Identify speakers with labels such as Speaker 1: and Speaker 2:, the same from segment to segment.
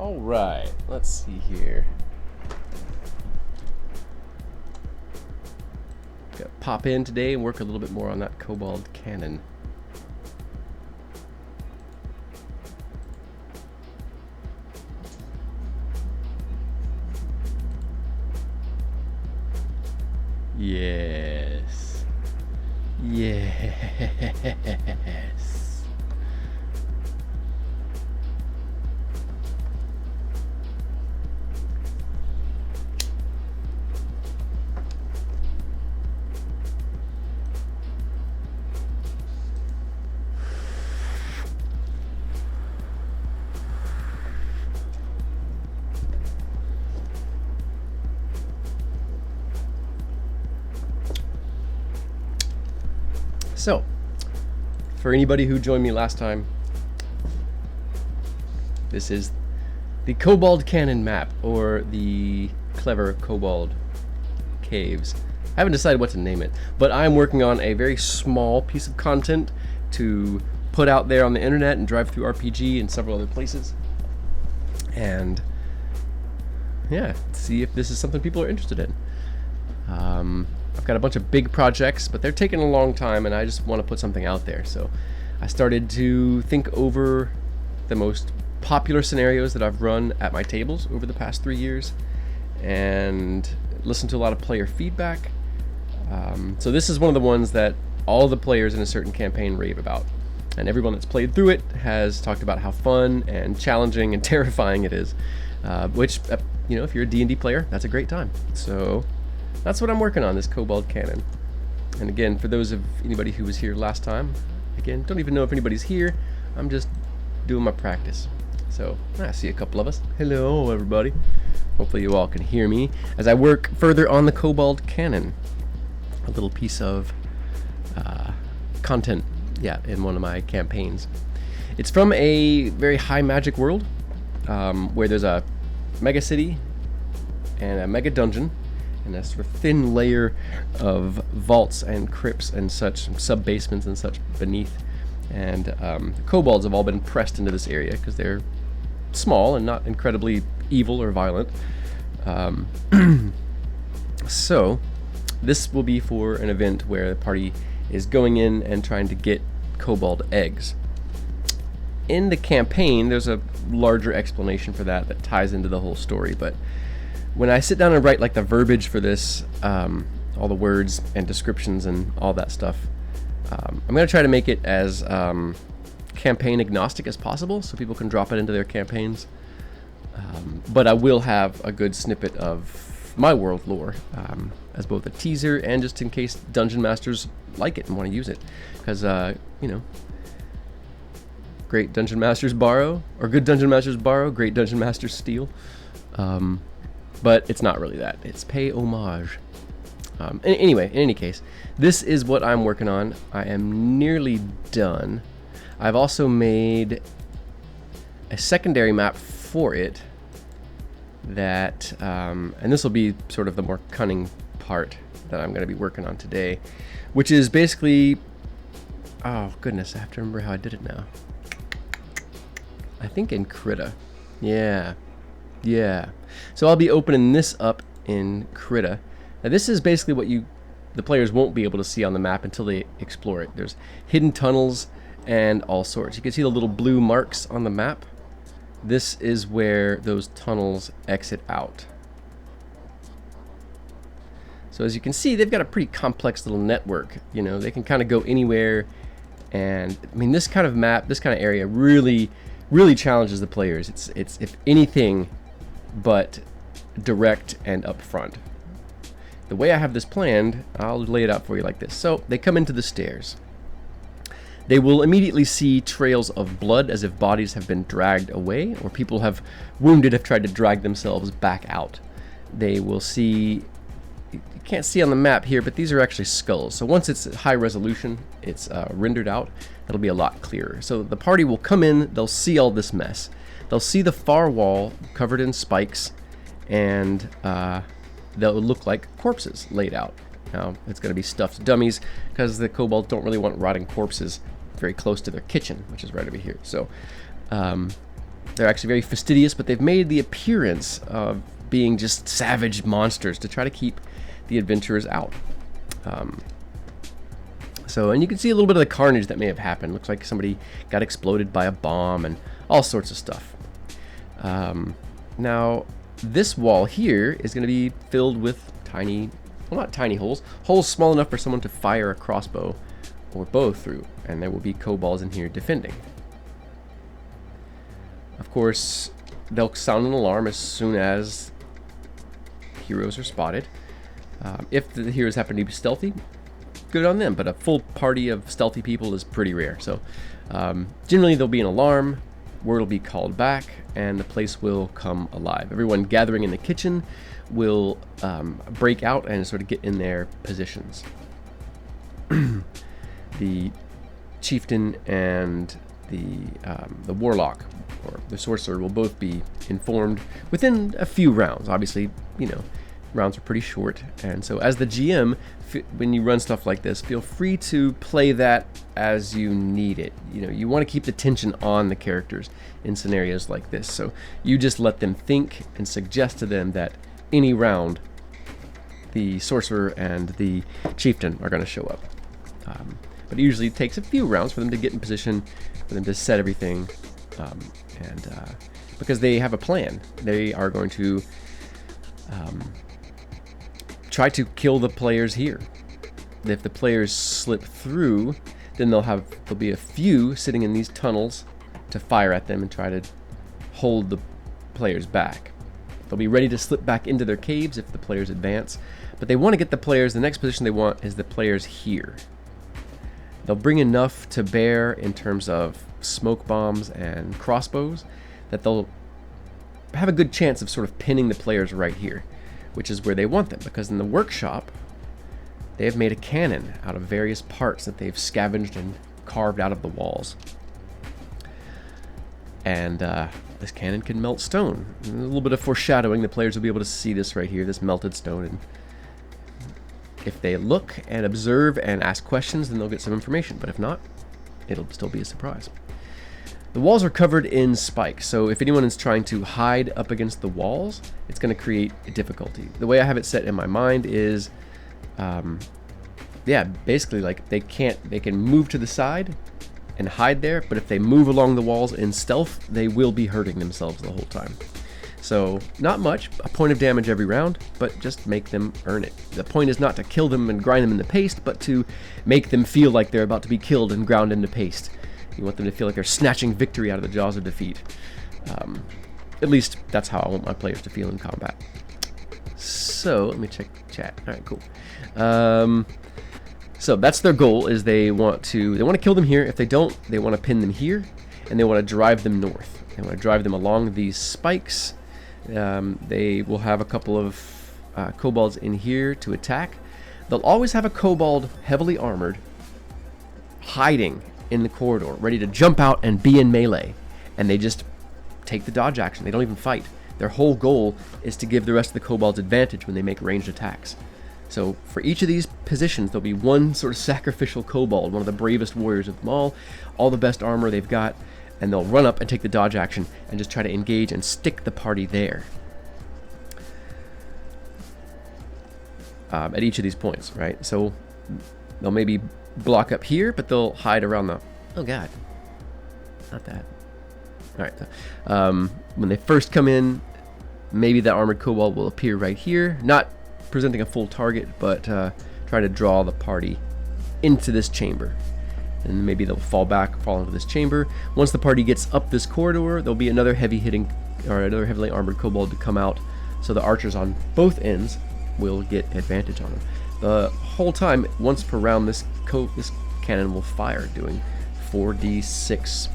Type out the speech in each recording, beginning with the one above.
Speaker 1: Alright, let's see here. Gotta pop in today and work a little bit more on that Kobold Cannon. Yes. Yes. So, for anybody who joined me last time, this is the Kobold Cannon map, or the Clever Kobold Caves. I haven't decided what to name it, but I'm working on a very small piece of content to put out there on the internet and Drive Through RPG and several other places. And yeah, see if this is something people are interested in. I've got a bunch of big projects, but they're taking a long time, and I just want to put something out there. So I started to think over the most popular scenarios that I've run at my tables over the past 3 years, and listen to a lot of player feedback. So this is one of the ones that all the players in a certain campaign rave about, and everyone that's played through it has talked about how fun and challenging and terrifying it is, which, you know, if you're a D&D player, that's a great time. So that's what I'm working on, this Kobold Cannon. And again, for those of anybody who was here last time, again, don't even know if anybody's here. I'm just doing my practice. So I see a couple of us. Hello, everybody. Hopefully you all can hear me as I work further on the Kobold Cannon. A little piece of content, yeah, in one of my campaigns. It's from a very high magic world, where there's a mega city and a mega dungeon, and a sort of thin layer of vaults and crypts and such, sub-basements and such beneath. And the kobolds have all been pressed into this area because they're small and not incredibly evil or violent. So this will be for an event where the party is going in and trying to get kobold eggs. In the campaign, there's a larger explanation for that that ties into the whole story, but when I sit down and write like the verbiage for this, all the words and descriptions and all that stuff, I'm going to try to make it as campaign agnostic as possible so people can drop it into their campaigns. But I will have a good snippet of my world lore as both a teaser and just in case dungeon masters like it and want to use it. Because, you know, great dungeon masters borrow, or good dungeon masters borrow, great dungeon masters steal. But it's not really that. It's pay homage. Anyway, in any case, this is what I'm working on. I am nearly done. I've also made a secondary map for it that, and this will be sort of the more cunning part that I'm going to be working on today, which is basically, oh goodness, I have to remember how I did it now. I think in Krita. Yeah. So I'll be opening this up in Krita. Now this is basically what the players won't be able to see on the map until they explore it. There's hidden tunnels and all sorts. You can see the little blue marks on the map. This is where those tunnels exit out. So as you can see, they've got a pretty complex little network. You know, they can kind of go anywhere, and I mean, this kind of map, this kind of area really challenges the players. It's if anything but direct and upfront. The way I have this planned, I'll lay it out for you like this. So they come into the stairs. They will immediately see trails of blood as if bodies have been dragged away, or people wounded have tried to drag themselves back out. They will see, you can't see on the map here, but these are actually skulls. So once it's high resolution, it's rendered out, it'll be a lot clearer. So the party will come in, they'll see all this mess. They'll see the far wall covered in spikes, and they'll look like corpses laid out. Now, it's going to be stuffed dummies because the kobolds don't really want rotting corpses very close to their kitchen, which is right over here. So They're actually very fastidious, but they've made the appearance of being just savage monsters to try to keep the adventurers out. And you can see a little bit of the carnage that may have happened. Looks like somebody got exploded by a bomb and all sorts of stuff. Now, this wall here is going to be filled with tiny, well, not tiny holes, holes small enough for someone to fire a crossbow or bow through, and there will be kobolds in here defending. Of course, they'll sound an alarm as soon as heroes are spotted. If the heroes happen to be stealthy, good on them, but a full party of stealthy people is pretty rare. So generally there'll be an alarm, word will be called back, and the place will come alive. Everyone gathering in the kitchen will break out and sort of get in their positions. The chieftain and the warlock or the sorcerer will both be informed within a few rounds. Obviously, you know, rounds are pretty short, and so as the GM, when you run stuff like this, feel free to play that as you need it. You know, you want to keep the tension on the characters in scenarios like this, so you just let them think and suggest to them that any round the sorcerer and the chieftain are going to show up. But it usually takes a few rounds for them to get in position, for them to set everything, because they have a plan. They are going to try to kill the players here. If the players slip through, then there'll be a few sitting in these tunnels to fire at them and try to hold the players back. They'll be ready to slip back into their caves if the players advance, but they want to get the players, the next position they want is the players here. They'll bring enough to bear in terms of smoke bombs and crossbows that they'll have a good chance of sort of pinning the players right here, which is where they want them, because in the workshop they have made a cannon out of various parts that they've scavenged and carved out of the walls. And this cannon can melt stone. And a little bit of foreshadowing, the players will be able to see this right here, this melted stone, and if they look and observe and ask questions, then they'll get some information, but if not, it'll still be a surprise. The walls are covered in spikes, so if anyone is trying to hide up against the walls, it's going to create a difficulty. The way I have it set in my mind is, basically like they can move to the side and hide there, but if they move along the walls in stealth, they will be hurting themselves the whole time. So not much, a point of damage every round, but just make them earn it. The point is not to kill them and grind them into paste, but to make them feel like they're about to be killed and ground into paste. You want them to feel like they're snatching victory out of the jaws of defeat. At least that's how I want my players to feel in combat. So let me check chat. All right, cool. So that's their goal. Is they want to kill them here. If they don't, they want to pin them here, and they want to drive them north. They want to drive them along these spikes. They will have a couple of kobolds in here to attack. They'll always have a kobold heavily armored hiding in the corridor, ready to jump out and be in melee, and they just take the dodge action. They don't even fight. Their whole goal is to give the rest of the kobolds advantage when they make ranged attacks. So for each of these positions, there'll be one sort of sacrificial kobold, one of the bravest warriors of them all the best armor they've got, and they'll run up and take the dodge action and just try to engage and stick the party there. At each of these points, right? So they'll maybe block up here, but they'll hide around the... Oh god. Not that. Alright. When they first come in, maybe the armored kobold will appear right here. Not presenting a full target, but try to draw the party into this chamber. And maybe they'll fall into this chamber. Once the party gets up this corridor, there'll be another heavily armored kobold to come out, so the archers on both ends will get advantage on them. The whole time, once per round, this cannon will fire, doing 4d6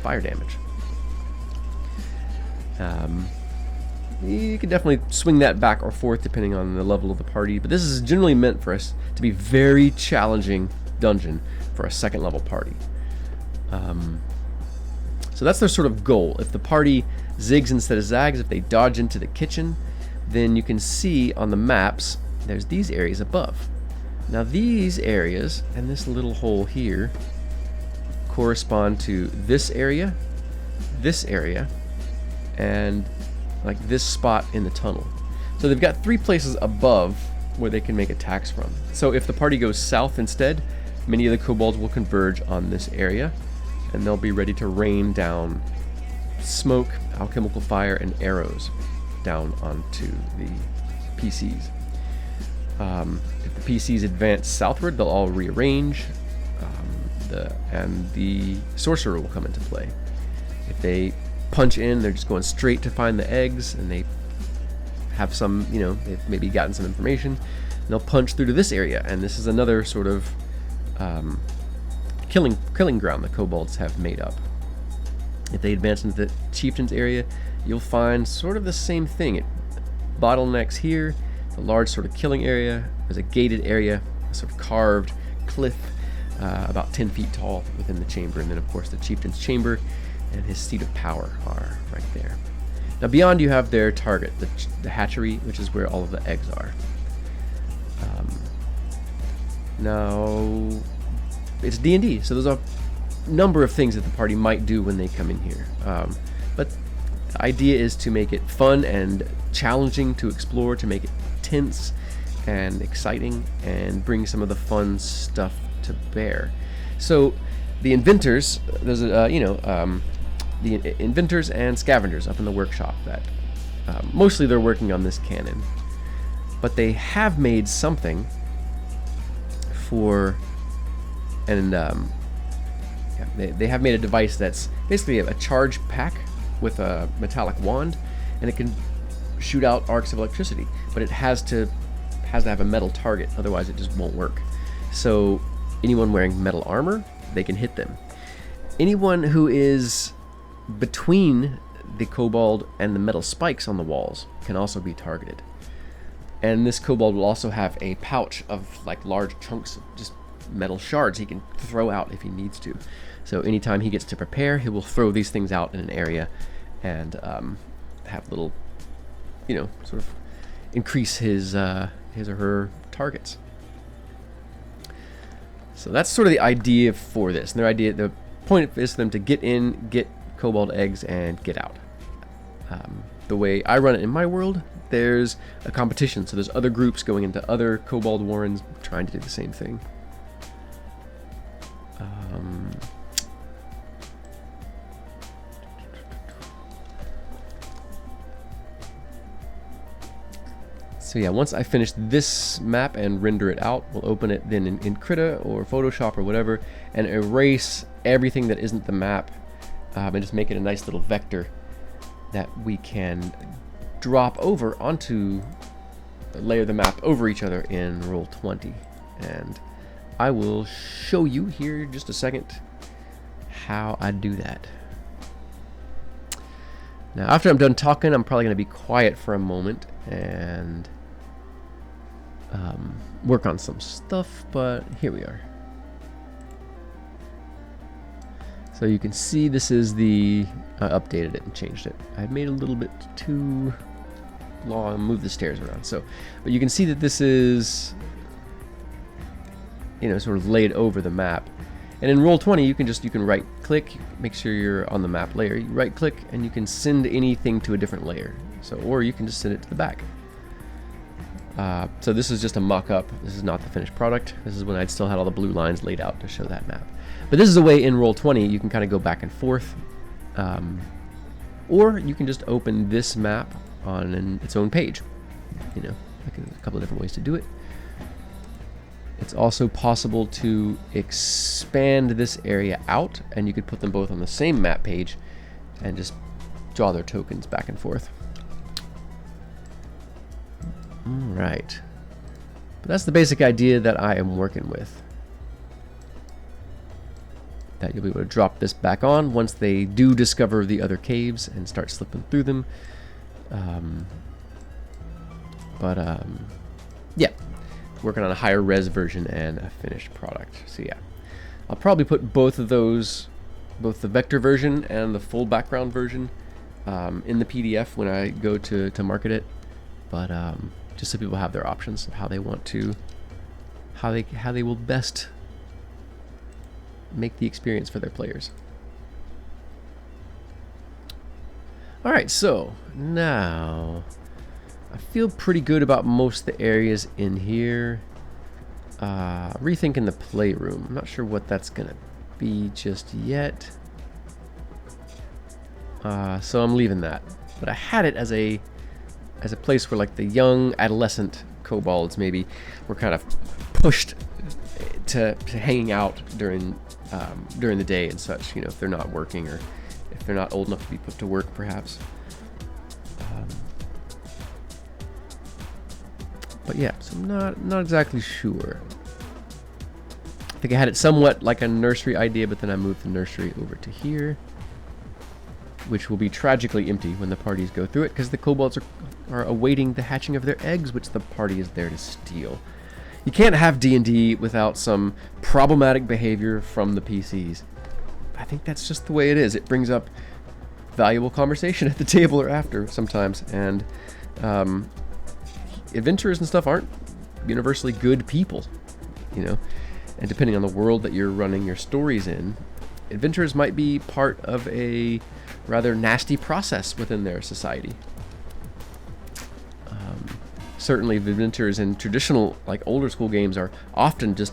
Speaker 1: fire damage. You can definitely swing that back or forth depending on the level of the party, but this is generally meant for us to be very challenging dungeon for a second level party. So that's their sort of goal. If the party zigs instead of zags, if they dodge into the kitchen, then you can see on the maps there's these areas above. Now these areas and this little hole here correspond to this area, and like this spot in the tunnel. So they've got 3 places above where they can make attacks from. So if the party goes south instead, many of the kobolds will converge on this area, and they'll be ready to rain down smoke, alchemical fire, and arrows down onto the PCs. If the PCs advance southward, they'll all rearrange, and the sorcerer will come into play. If they punch in, they're just going straight to find the eggs, and they have some, they've maybe gotten some information, and they'll punch through to this area, and this is another sort of killing ground the kobolds have made up. If they advance into the chieftain's area, you'll find sort of the same thing. It bottlenecks here, the large sort of killing area. There's a gated area, a sort of carved cliff, about 10 feet tall within the chamber, and then of course the chieftain's chamber and his seat of power are right there. Now beyond you have their target, the hatchery, which is where all of the eggs are. Now it's D&D, so there's a number of things that the party might do when they come in here, but the idea is to make it fun and challenging to explore, to make it tense and exciting, and bring some of the fun stuff to bear. So the inventors, there's the inventors and scavengers up in the workshop that mostly they're working on this cannon, but they have made something for, and they have made a device that's basically a charge pack with a metallic wand, and it can shoot out arcs of electricity, but it has to have a metal target, otherwise it just won't work. So anyone wearing metal armor, they can hit them. Anyone who is between the kobold and the metal spikes on the walls can also be targeted. And this kobold will also have a pouch of like large chunks of just metal shards he can throw out if he needs to. So anytime he gets to prepare, he will throw these things out in an area and have little, sort of increase his or her targets. So that's sort of the idea for this. And the point is for them to get in, get kobold eggs, and get out. The way I run it in my world, there's a competition. So there's other groups going into other kobold warrens trying to do the same thing. So yeah, once I finish this map and render it out, we'll open it then in Krita or Photoshop or whatever, and erase everything that isn't the map, and just make it a nice little vector that we can drop over onto, layer the map over each other in Roll20. And I will show you here in just a second how I do that. Now after I'm done talking, I'm probably going to be quiet for a moment and work on some stuff, but here we are. So you can see this is the, I updated it and changed it. I made it a little bit too long, move the stairs around. So, but you can see that this is, sort of laid over the map. And in Roll20, you can right click, make sure you're on the map layer. You right click and you can send anything to a different layer. So, or you can just send it to the back. So this is just a mock-up. This is not the finished product. This is when I'd still had all the blue lines laid out to show that map. But this is a way in Roll20 you can kind of go back and forth. Or you can just open this map on its own page. Like a couple of different ways to do it. It's also possible to expand this area out, and you could put them both on the same map page and just draw their tokens back and forth. Alright. But that's the basic idea that I am working with. That you'll be able to drop this back on once they do discover the other caves and start slipping through them. Yeah. Working on a higher res version and a finished product. So yeah. I'll probably put both of those, both the vector version and the full background version, in the PDF when I go to market it. But just so people have their options of how they want to, how they will best make the experience for their players. Alright, so now I feel pretty good about most of the areas in here. Rethinking the playroom. I'm not sure what that's gonna be just yet. So I'm leaving that. But I had it as a place where like the young adolescent kobolds maybe were kind of pushed to hanging out during the day and such, you know, if they're not working or if they're not old enough to be put to work, perhaps. But yeah, so I'm not exactly sure. I think I had it somewhat like a nursery idea, but then I moved the nursery over to here, which will be tragically empty when the parties go through it, because the kobolds are awaiting the hatching of their eggs, which the party is there to steal. You can't have D&D without some problematic behavior from the PCs. I think that's just the way it is. It brings up valuable conversation at the table or after sometimes, and adventurers and stuff aren't universally good people, you know, and depending on the world that you're running your stories in, adventurers might be part of a rather nasty process within their society. Certainly adventurers in traditional, like older school games, are often just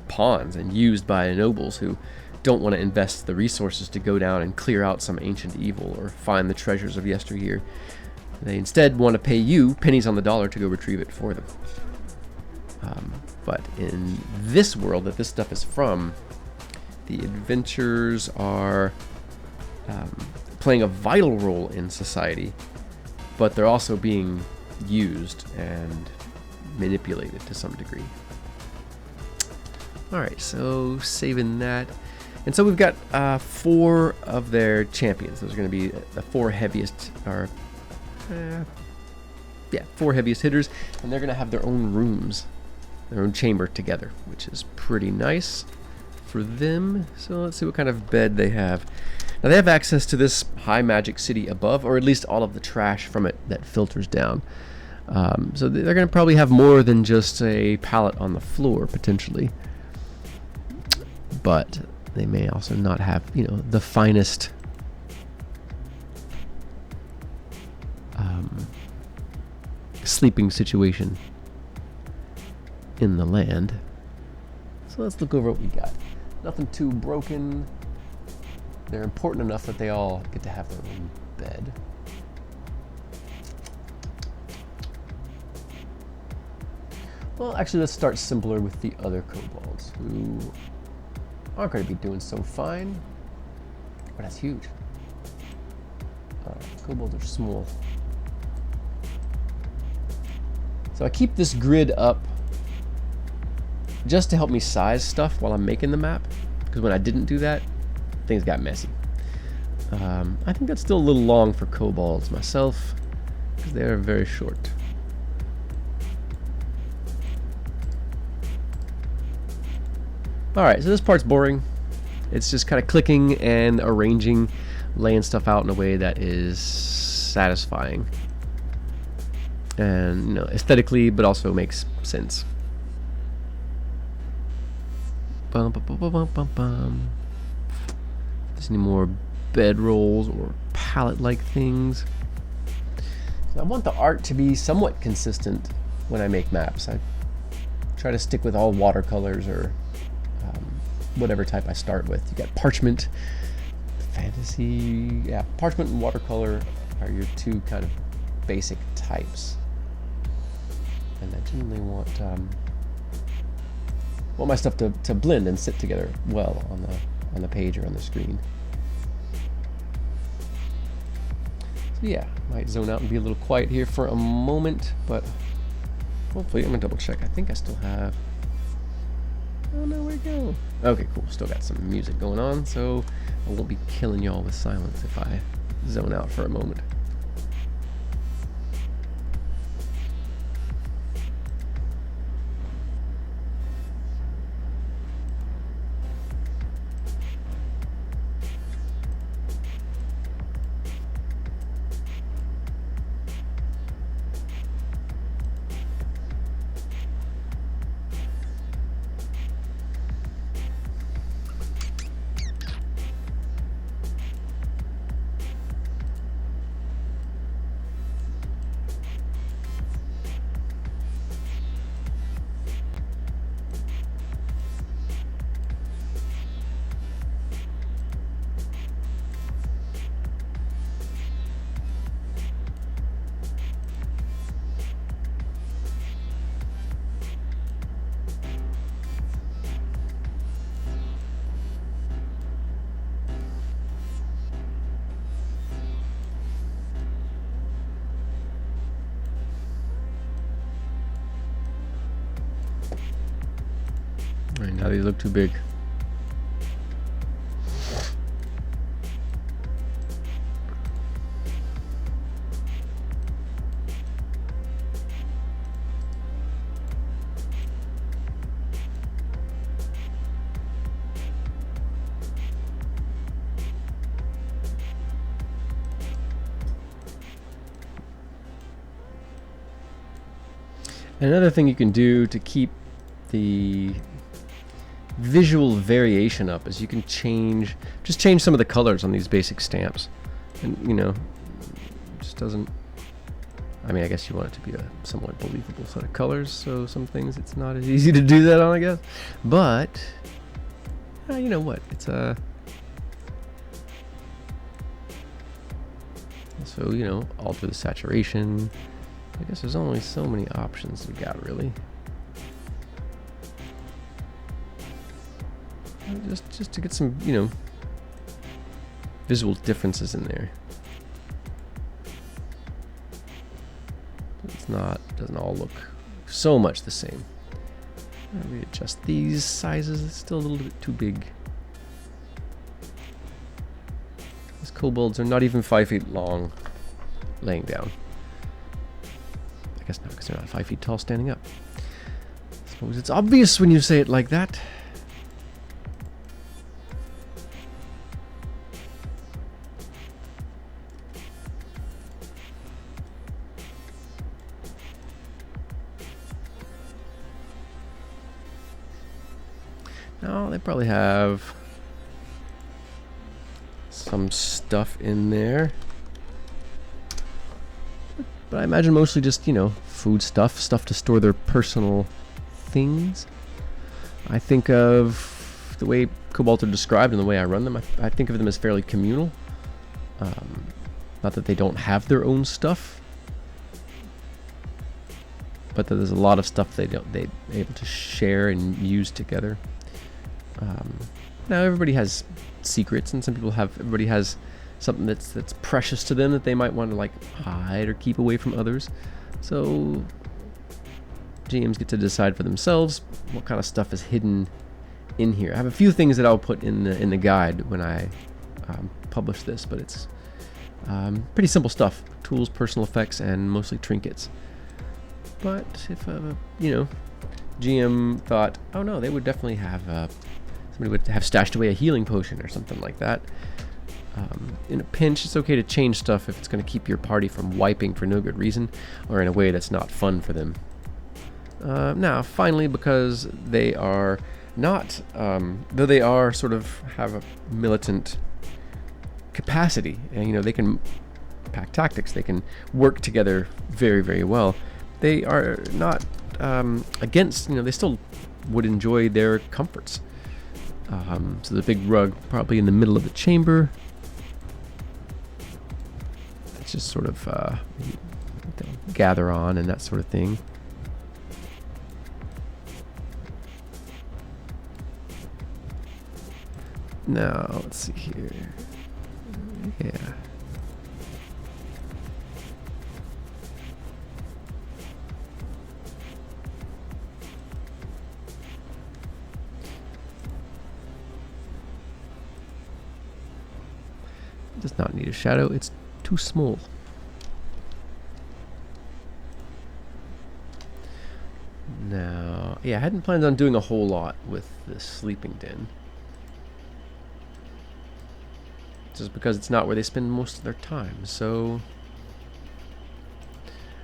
Speaker 1: pawns and used by nobles who don't want to invest the resources to go down and clear out some ancient evil or find the treasures of yesteryear. They instead want to pay you pennies on the dollar to go retrieve it for them. But in this world that this stuff is from, the adventurers are playing a vital role in society, but they're also being used and manipulated to some degree. Alright, so saving that. And so we've got 4 of their champions. Those are going to be the 4 heaviest, or 4 heaviest hitters, and they're going to have their own rooms, their own chamber together, which is pretty nice for them. So let's see what kind of bed they have. Now they have access to this high magic city above, or at least all of the trash from it that filters down. So they're going to probably have more than just a pallet on the floor, potentially. But they may also not have, you know, the finest sleeping situation in the land. So let's look over what we got. Nothing too broken. They're important enough that they all get to have their own bed. Well, actually, let's start simpler with the other kobolds, who aren't going to be doing so fine. But that's huge. Kobolds are small. So I keep this grid up just to help me size stuff while I'm making the map, because when I didn't do that, things got messy. I think that's still a little long for kobolds myself, because they're very short. Alright, so this part's boring. It's just kind of clicking and arranging, laying stuff out in a way that is satisfying. And, you know, aesthetically, but also makes sense. Bum, bum, bum, bum, bum, bum. There's any more bedrolls or pallet-like things. So I want the art to be somewhat consistent when I make maps. I try to stick with all watercolors or whatever type I start with. You got parchment, fantasy, yeah, parchment and watercolor are your 2 kind of basic types. And I generally want my stuff to blend and sit together well on the page or on the screen. So yeah, might zone out and be a little quiet here for a moment, but hopefully I'm gonna double check. I think I still have. Oh no, where'd it go? Okay, cool. Still got some music going on, so I won't be killing y'all with silence if I zone out for a moment. Now these look too big. Another thing you can do to keep the visual variation up is you can change some of the colors on these basic stamps, and you know, just doesn't. I mean, I guess you want it to be a somewhat believable set of colors, so some things it's not as easy to do that on, I guess. But you know what? It's a so you know, alter the saturation. I guess there's only so many options we got, really. Just to get some, you know, visual differences in there. Doesn't all look so much the same. I'll readjust these sizes. It's still a little bit too big. These kobolds are not even 5 feet long, laying down. I guess not, because they're not 5 feet tall standing up. I suppose it's obvious when you say it like that. No, they probably have some stuff in there. But I imagine mostly just, you know, food stuff to store their personal things. I think of the way kobolds are described and the way I run them, I think of them as fairly communal. Not that they don't have their own stuff, but that there's a lot of stuff they're able to share and use together. Now everybody has secrets, and everybody has something that's precious to them that they might want to like hide or keep away from others. So GMs get to decide for themselves what kind of stuff is hidden in here. I have a few things that I'll put in the guide when I publish this, but it's pretty simple stuff: tools, personal effects, and mostly trinkets. But if you know, GM thought, oh no, they would definitely have somebody would have stashed away a healing potion or something like that. In a pinch, it's okay to change stuff if it's going to keep your party from wiping for no good reason, or in a way that's not fun for them. Now, finally, because they are not, though they are sort of have a militant capacity, and you know, they can pack tactics, they can work together very, very well. They are not against, you know, they still would enjoy their comforts. So the big rug probably in the middle of the chamber. It's just sort of they'll gather on and that sort of thing. Now, let's see here. Yeah. Does not need a shadow, it's too small. Now, yeah, I hadn't planned on doing a whole lot with this sleeping den, just because it's not where they spend most of their time. So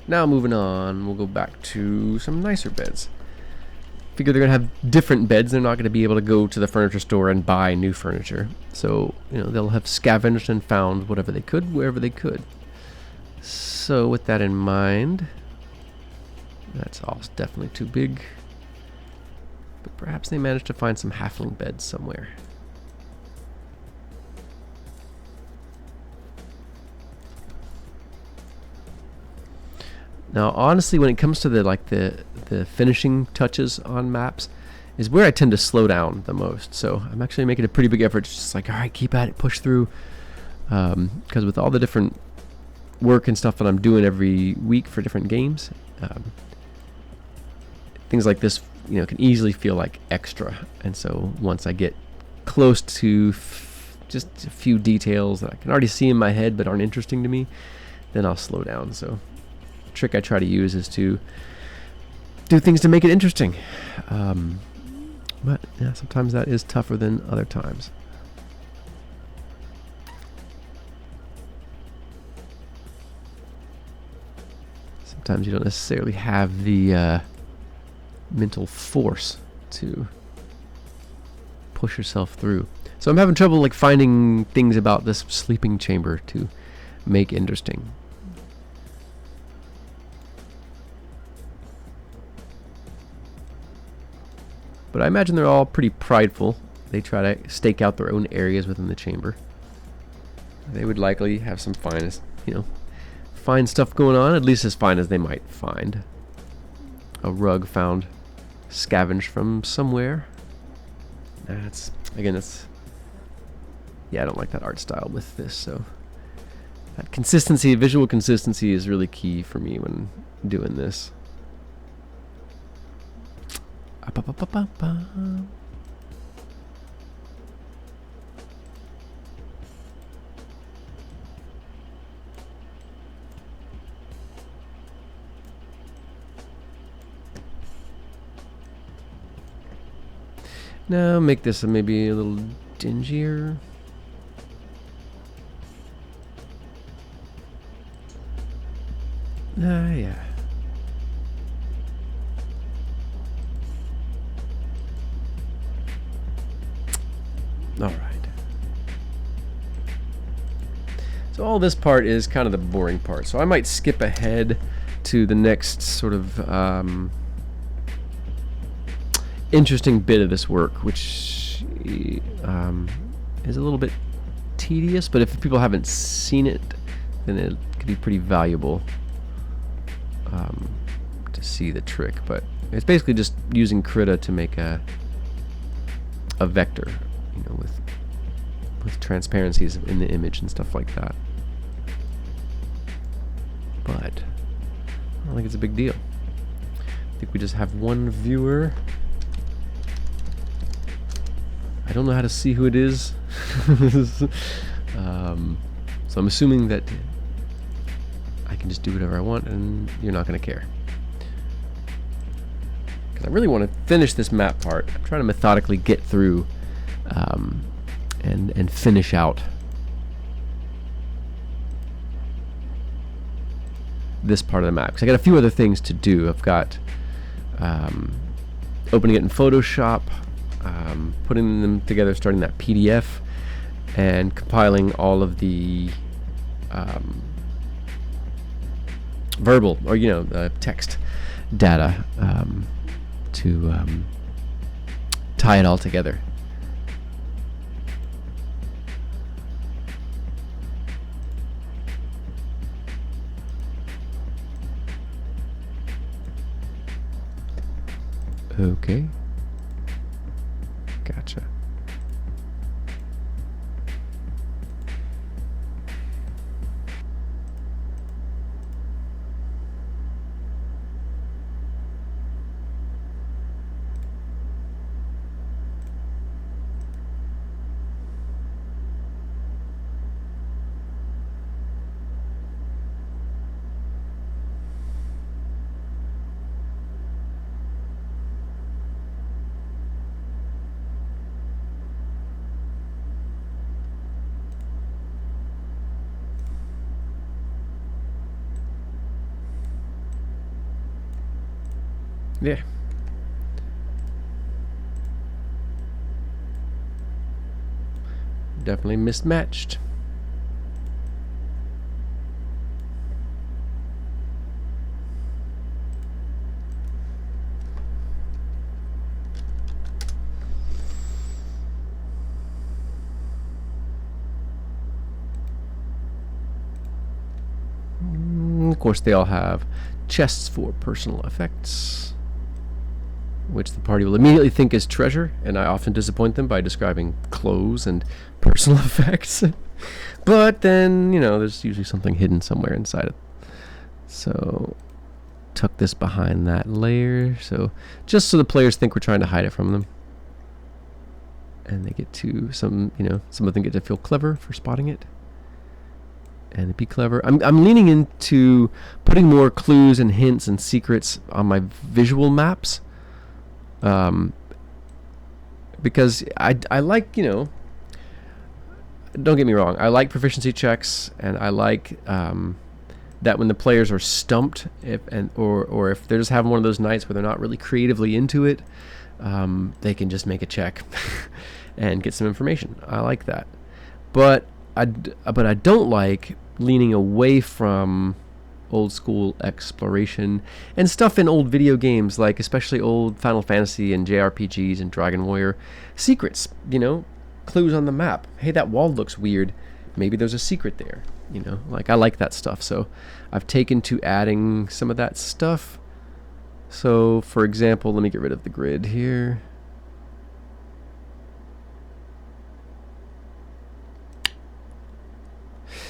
Speaker 1: now moving on, we'll go back to some nicer beds. Figure they're gonna have different beds. They're not gonna be able to go to the furniture store and buy new furniture. So, you know, they'll have scavenged and found whatever they could, wherever they could. So with that in mind, that's all definitely too big. But perhaps they managed to find some halfling beds somewhere. Now, honestly, when it comes to the finishing touches on maps, is where I tend to slow down the most. So I'm actually making a pretty big effort. It's just like, all right, keep at it, push through. Because with all the different work and stuff that I'm doing every week for different games, things like this can easily feel like extra. And so once I get close to just a few details that I can already see in my head but aren't interesting to me, then I'll slow down. So the trick I try to use is to do things to make it interesting. But yeah, sometimes that is tougher than other times. Sometimes you don't necessarily have the mental force to push yourself through. So I'm having trouble like finding things about this sleeping chamber to make interesting. But I imagine they're all pretty prideful. They try to stake out their own areas within the chamber. They would likely have some fine stuff going on, at least as fine as they might find. A rug found scavenged from somewhere. Yeah, I don't like that art style with this, so that consistency, visual consistency, is really key for me when doing this. Now make this maybe a little dingier. Yeah. All right. So all this part is kind of the boring part. So I might skip ahead to the next sort of interesting bit of this work, which is a little bit tedious, but if people haven't seen it, then it could be pretty valuable to see the trick. But it's basically just using Krita to make a vector, with transparencies in the image and stuff like that. But I don't think it's a big deal. I think we just have one viewer. I don't know how to see who it is. So I'm assuming that I can just do whatever I want and you're not going to care. Because I really want to finish this map part. I'm trying to methodically get through and finish out this part of the map. Because I got a few other things to do. I've got opening it in Photoshop, putting them together, starting that PDF, and compiling all of the verbal or text data to tie it all together. Okay. Gotcha. Yeah. Definitely mismatched. Of course, they all have chests for personal effects, which the party will immediately think is treasure, and I often disappoint them by describing clothes and personal effects. But then, there's usually something hidden somewhere inside it. So, tuck this behind that layer, so just so the players think we're trying to hide it from them. And they get to, some of them get to feel clever for spotting it. And be clever. I'm leaning into putting more clues and hints and secrets on my visual maps. Because I like, don't get me wrong, I like proficiency checks, and I like that when the players are stumped, or if they're just having one of those nights where they're not really creatively into it, they can just make a check and get some information. I like that, but I don't like leaning away from old school exploration and stuff in old video games, like especially old Final Fantasy and JRPGs and Dragon Warrior. Secrets, clues on the map. Hey, that wall looks weird. Maybe there's a secret there. Like I like that stuff. So I've taken to adding some of that stuff. So for example, let me get rid of the grid here.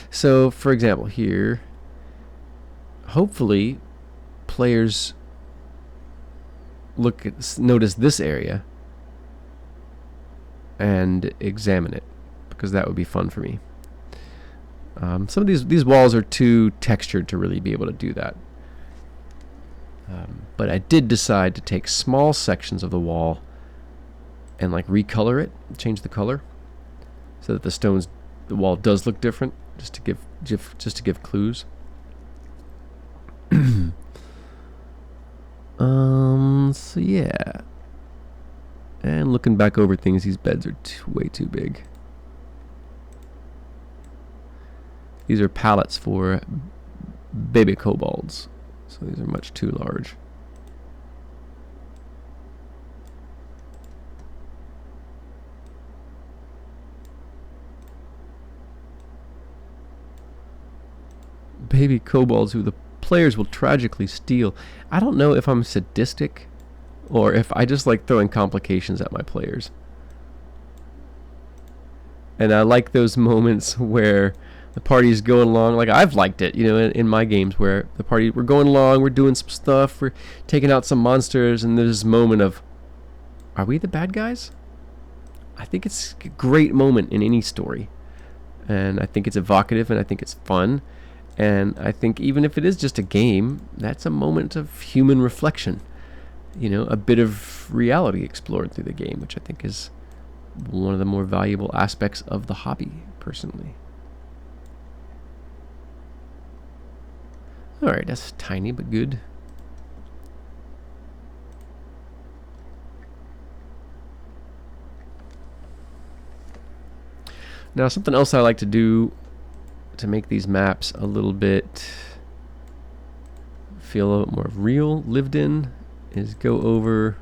Speaker 1: So for example here, hopefully players notice this area and examine it, because that would be fun for me. Some of these walls are too textured to really be able to do that. But I did decide to take small sections of the wall and like recolor it, change the color, so that the wall does look different, just to give clues. So yeah. And looking back over things, these beds are way too big. These are pallets for baby kobolds, so these are much too large. Baby kobolds who the players will tragically steal. I don't know if I'm sadistic or if I just like throwing complications at my players. And I like those moments where the party's going along, like I've liked it, in my games, where we're going along, we're doing some stuff, we're taking out some monsters, and there's this moment of, are we the bad guys? I think it's a great moment in any story. And I think it's evocative, and I think it's fun. And I think even if it is just a game, that's a moment of human reflection. A bit of reality explored through the game, which I think is one of the more valuable aspects of the hobby, personally. Alright, that's tiny but good. Now, something else I like to do to make these maps a little bit feel a little more real, lived in, is go over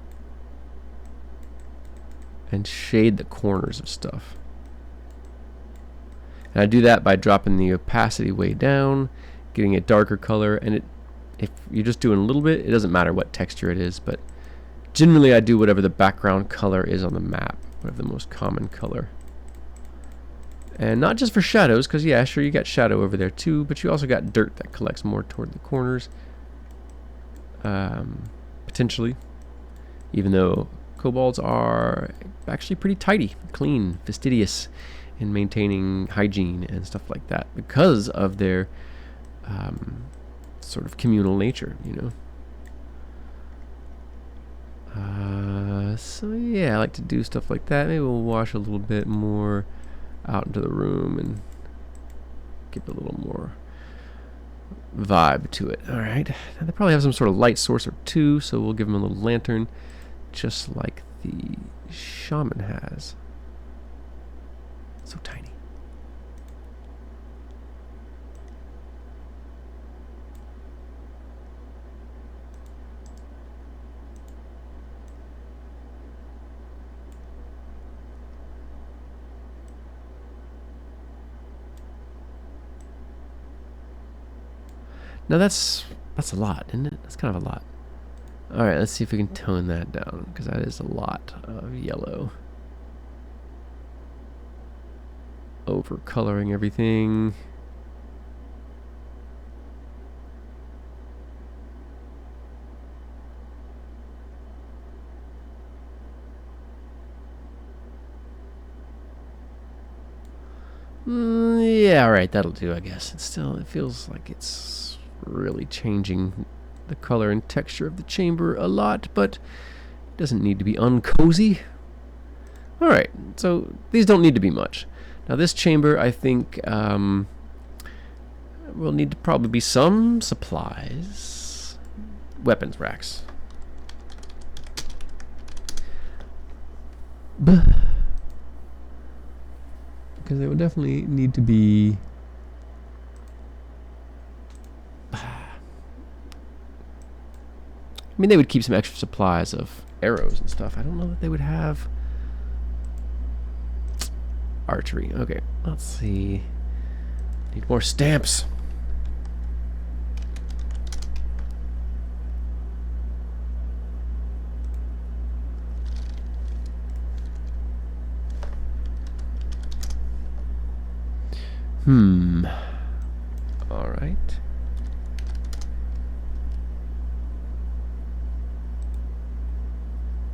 Speaker 1: and shade the corners of stuff. And I do that by dropping the opacity way down, getting a darker color, and if you're just doing a little bit, it doesn't matter what texture it is, but generally I do whatever the background color is on the map, whatever the most common color. And not just for shadows, because yeah, sure, you got shadow over there too, but you also got dirt that collects more toward the corners. Potentially, even though kobolds are actually pretty tidy, clean, fastidious in maintaining hygiene and stuff like that, because of their sort of communal nature, So yeah, I like to do stuff like that. Maybe we'll wash a little bit more out into the room and give it a little more vibe to it. Alright, they probably have some sort of light source or two, so we'll give them a little lantern, just like the shaman has. So tiny. Now that's a lot, isn't it? That's kind of a lot. Alright, let's see if we can tone that down, because that is a lot of yellow. Over coloring everything. Yeah, alright, that'll do, I guess. It feels like it's really changing the color and texture of the chamber a lot, but it doesn't need to be uncozy. Alright, so these don't need to be much. Now this chamber, I think, will need to probably be some supplies. Weapons racks. Because they would definitely need to be... I mean, they would keep some extra supplies of arrows and stuff. I don't know that they would have... archery. Okay, let's see. Need more stamps. All right.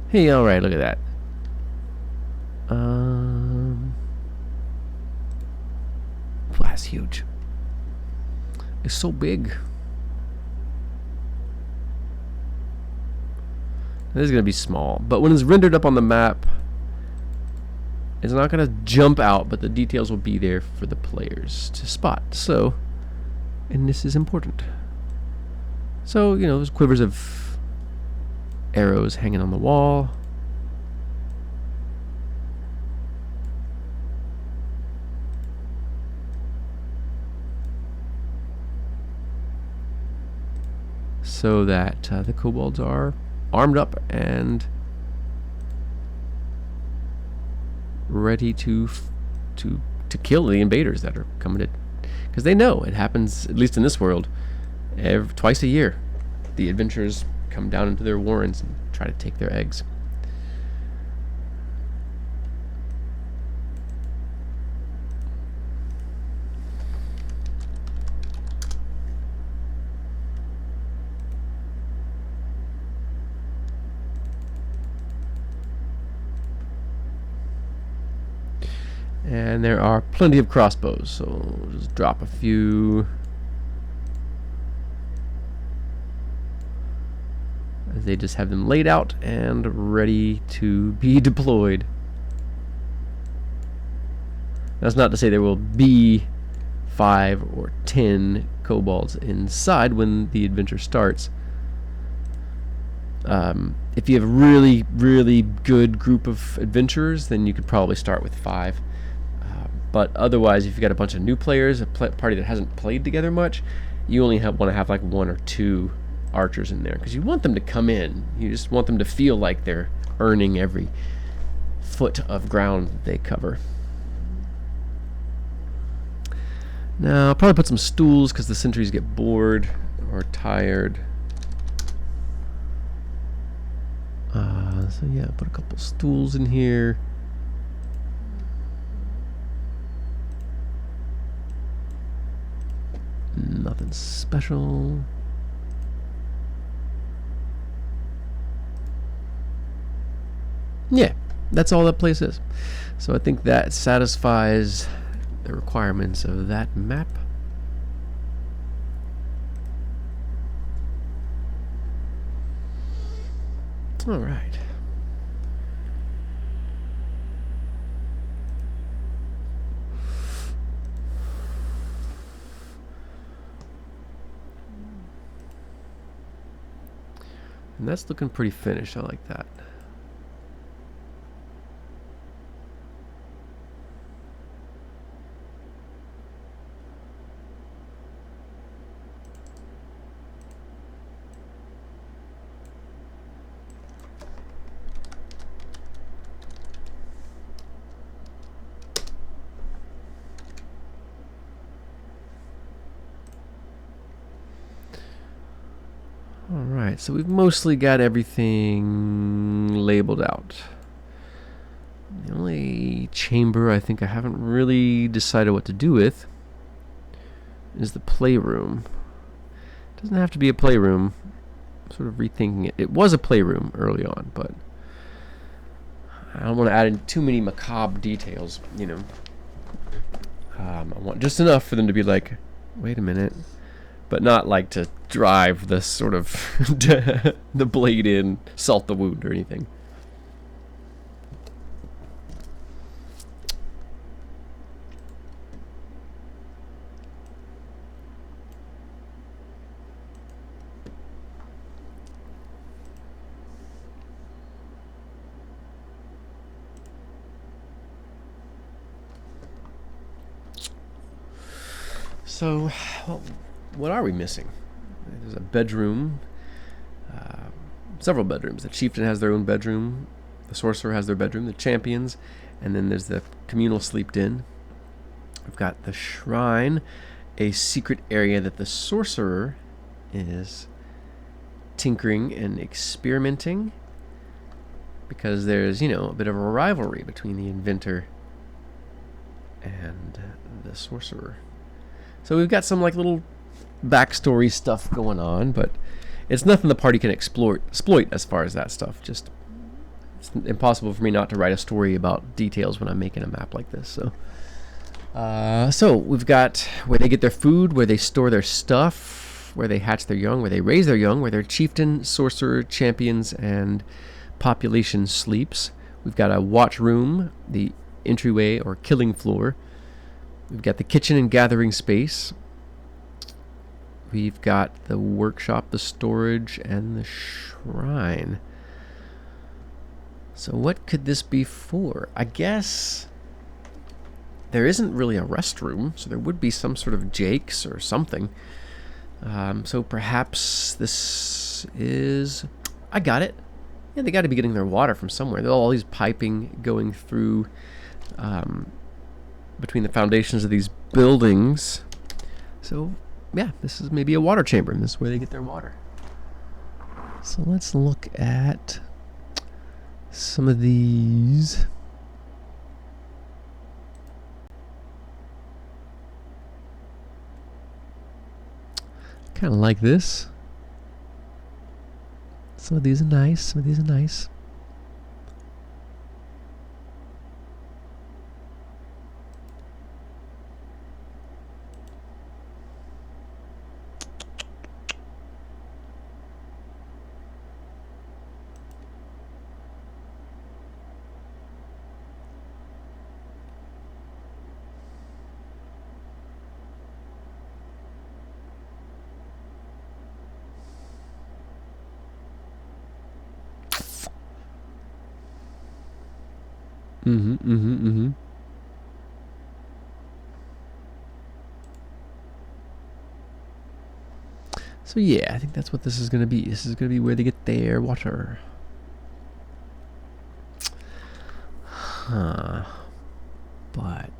Speaker 1: Hey, all right, look at that. That's huge. It's so big. This is going to be small, but when it's rendered up on the map, it's not going to jump out, but the details will be there for the players to spot. So, and this is important. So, you know, there's quivers of arrows hanging on the wall. So that the kobolds are armed up and ready to kill the invaders that are coming to, because they know it happens, at least in this world, twice a year. The adventurers come down into their warrens and try to take their eggs. And there are plenty of crossbows, so we'll just drop a few. As they just have them laid out and ready to be deployed. That's not to say there will be 5 or 10 kobolds inside when the adventure starts. If you have a really, really good group of adventurers, then you could probably start with 5. But otherwise, if you've got a bunch of new players, a party that hasn't played together much, you only want to have like 1 or 2 archers in there, because you want them to come in. You just want them to feel like they're earning every foot of ground that they cover. Now, I'll probably put some stools because the sentries get bored or tired. So yeah, put a couple stools in here. Nothing special. Yeah, that's all that place is. So I think that satisfies the requirements of that map. All right. And that's looking pretty finished. I like that. Alright, so we've mostly got everything labeled out. The only chamber I think I haven't really decided what to do with is the playroom. It doesn't have to be a playroom. I'm sort of rethinking it. It was a playroom early on, but I don't want to add in too many macabre details, you know. I want just enough for them to be like, wait a minute, but not like to drive the sort of the blade in, salt the wound or anything. So, well, what are we missing? There's a bedroom, several bedrooms. The chieftain has their own bedroom, the sorcerer has their bedroom, the champions, and then there's the communal sleep den. We've got the shrine, a secret area that the sorcerer is tinkering and experimenting, because there's, you know, a bit of a rivalry between the inventor and the sorcerer. So we've got some like little backstory stuff going on, but it's nothing the party can exploit as far as that stuff. Just it's impossible for me not to write a story about details when I'm making a map like this. So we've got where they get their food, where they store their stuff, where they hatch their young, where they raise their young, where their chieftain, sorcerer, champions, and population sleeps. We've got a watch room, the entryway or killing floor. We've got the kitchen and gathering space. We've got the workshop, the storage, and the shrine. So what could this be for? I guess there isn't really a restroom, so there would be some sort of jakes or something. So perhaps this is... I got it. Yeah, they got to be getting their water from somewhere. There's all these piping going through between the foundations of these buildings. So, yeah, this is maybe a water chamber, and this is where they get their water. So let's look at some of these. Kind of like this. Some of these are nice, some of these are nice. So yeah, I think that's what this is going to be. This is going to be where they get their water. Huh. But...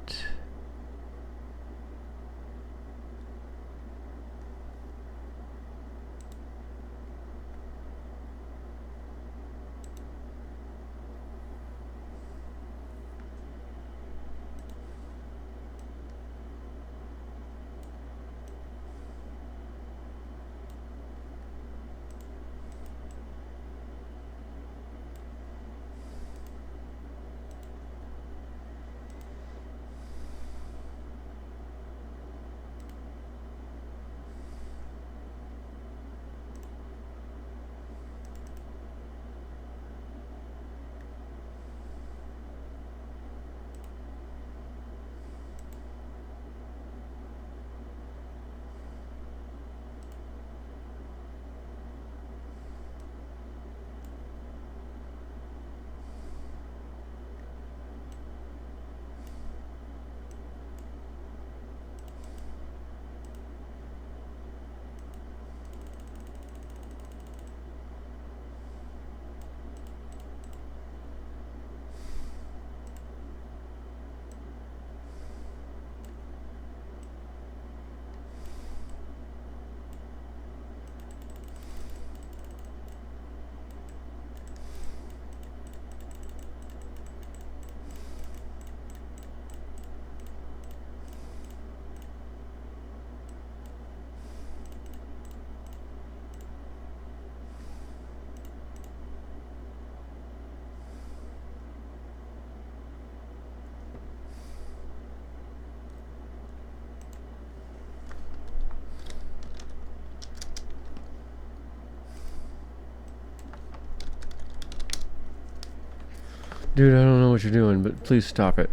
Speaker 1: Dude, I don't know what you're doing, but please stop it.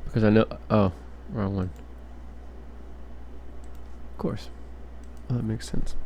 Speaker 1: Because I know... Oh, wrong one. Of course. Oh, that makes sense.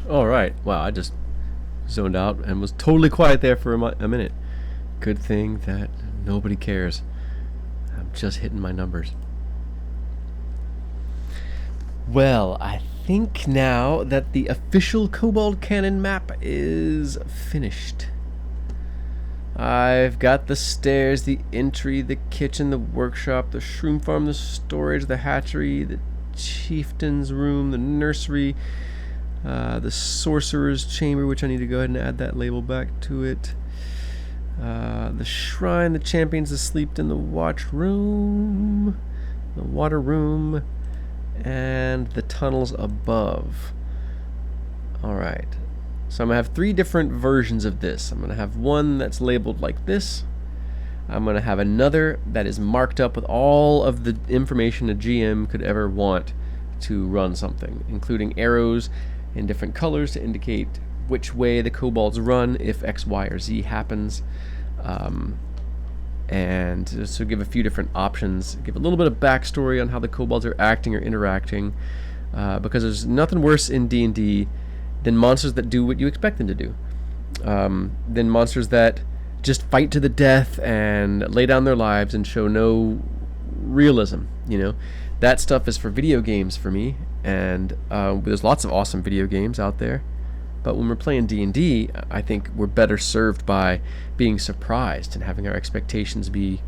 Speaker 1: All right. Wow, I just zoned out and was totally quiet there for a minute. Good thing that nobody cares. I'm just hitting my numbers. Well, I think now that the official Kobold Cannon map is finished. I've got the stairs, the entry, the kitchen, the workshop, the shroom farm, the storage, the hatchery, the chieftain's room, the nursery, the sorcerer's chamber, which I need to go ahead and add that label back to it. The shrine, the champions asleep in the watch room, the water room, and the tunnels above. Alright, so I'm going to have 3 different versions of this. I'm going to have one that's labeled like this. I'm going to have another that is marked up with all of the information a GM could ever want to run something, including arrows in different colors to indicate which way the kobolds run if X, Y, or Z happens. And just to give a few different options, give a little bit of backstory on how the kobolds are acting or interacting, because there's nothing worse in D&D than monsters that do what you expect them to do, than monsters that just fight to the death and lay down their lives and show no realism. You know, that stuff is for video games for me, and there's lots of awesome video games out there. But when we're playing D&D, I think we're better served by being surprised and having our expectations be,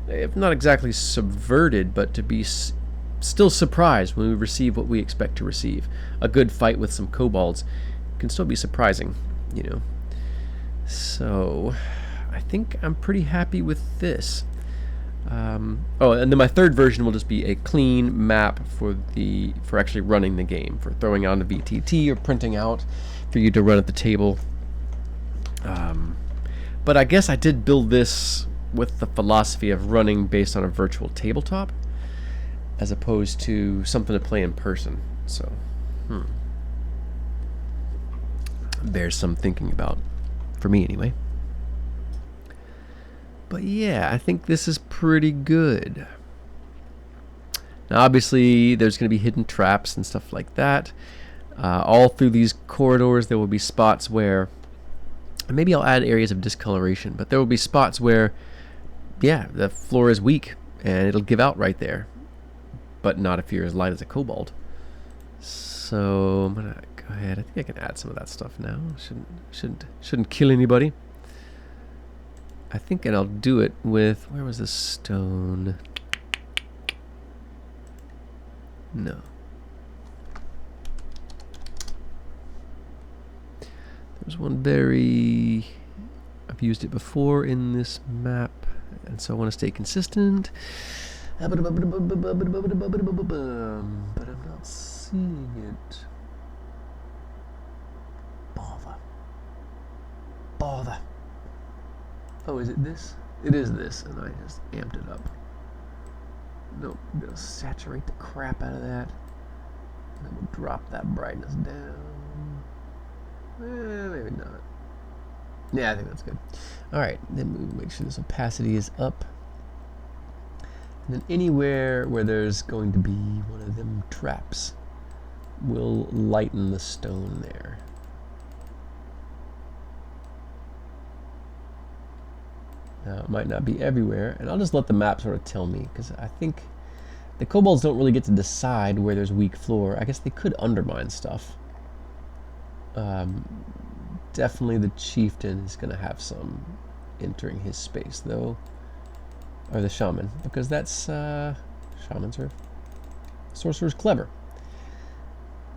Speaker 1: if not exactly subverted, but to be still surprised when we receive what we expect to receive. A good fight with some kobolds can still be surprising, you know. So, I think I'm pretty happy with this. Oh, and then my third version will just be a clean map for actually running the game, for throwing on the VTT or printing out for you to run at the table. But I guess I did build this with the philosophy of running based on a virtual tabletop as opposed to something to play in person. So, there's some thinking about, for me anyway. But yeah, I think this is pretty good. Now obviously there's going to be hidden traps and stuff like that. All through these corridors there will be spots where, maybe I'll add areas of discoloration, but there will be spots where, yeah, the floor is weak and it'll give out right there. But not if you're as light as a kobold. So I'm gonna go ahead. I think I can add some of that stuff now. Shouldn't kill anybody. I think, and I'll do it with, where was the stone? No. There's one very, I've used it before in this map, and so I want to stay consistent. But I'm not seeing it. Bother. Oh, is it this? It is this, and I just amped it up. Nope, I'm gonna saturate the crap out of that. And then we'll drop that brightness down. Maybe not. Yeah, I think that's good. Alright, then we'll make sure this opacity is up. And then anywhere where there's going to be one of them traps, we'll lighten the stone there. Now, it might not be everywhere, and I'll just let the map sort of tell me, because I think the kobolds don't really get to decide where there's weak floor. I guess they could undermine stuff. Definitely the chieftain is going to have some entering his space, though. Or the shaman, because that's, shamans are, sorcerer's clever.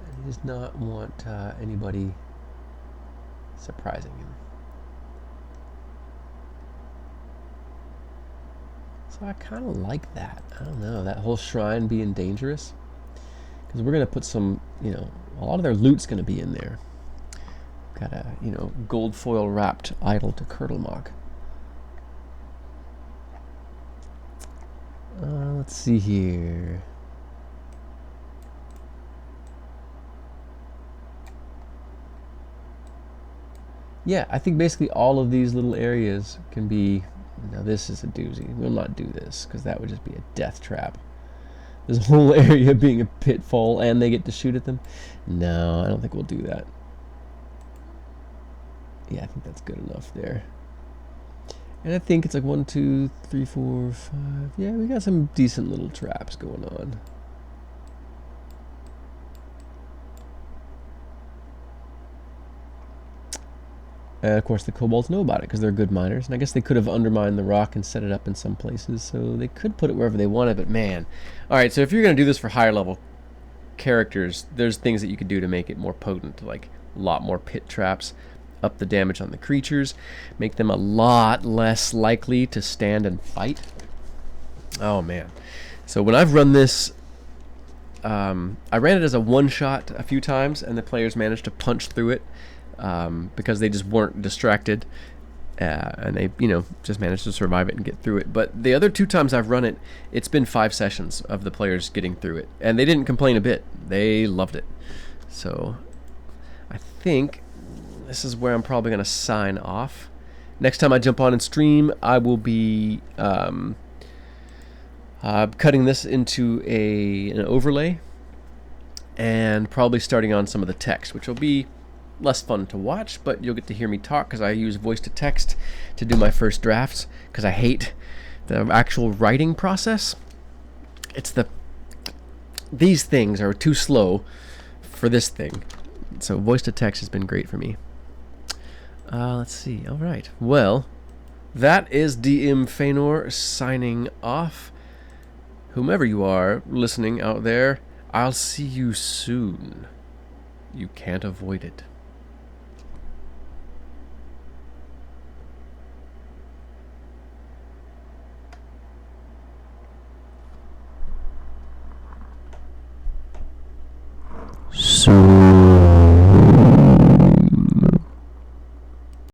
Speaker 1: And he does not want anybody surprising him. So I kind of like that. I don't know, that whole shrine being dangerous. Because we're going to put some, you know, a lot of their loot's going to be in there. Got a, you know, gold foil wrapped idol to Curdlemock. Let's see here. Yeah, I think basically all of these little areas can be. Now this is a doozy. We'll not do this because that would just be a death trap. This whole area being a pitfall and they get to shoot at them. No, I don't think we'll do that. Yeah, I think that's good enough there. And I think it's like 1, 2, 3, 4, 5. Yeah, we got some decent little traps going on. And of course the kobolds know about it because they're good miners. And I guess they could have undermined the rock and set it up in some places. So they could put it wherever they wanted, but man. Alright, so if you're going to do this for higher level characters, there's things that you could do to make it more potent. Like a lot more pit traps, up the damage on the creatures, make them a lot less likely to stand and fight. Oh man. So when I've run this, I ran it as a one-shot a few times, and the players managed to punch through it. Because they just weren't distracted, and they, just managed to survive it and get through it. But the other 2 times I've run it, it's been 5 sessions of the players getting through it, and they didn't complain a bit. They loved it. So I think this is where I'm probably going to sign off. Next time I jump on and stream, I will be cutting this into an overlay, and probably starting on some of the text, which will be less fun to watch, but you'll get to hear me talk because I use voice to text to do my first drafts because I hate the actual writing process. These things are too slow for this thing, so voice to text has been great for me. Let's see. All right, well, that is DM Feanor signing off. Whomever you are listening out there, I'll see you soon. You can't avoid it. So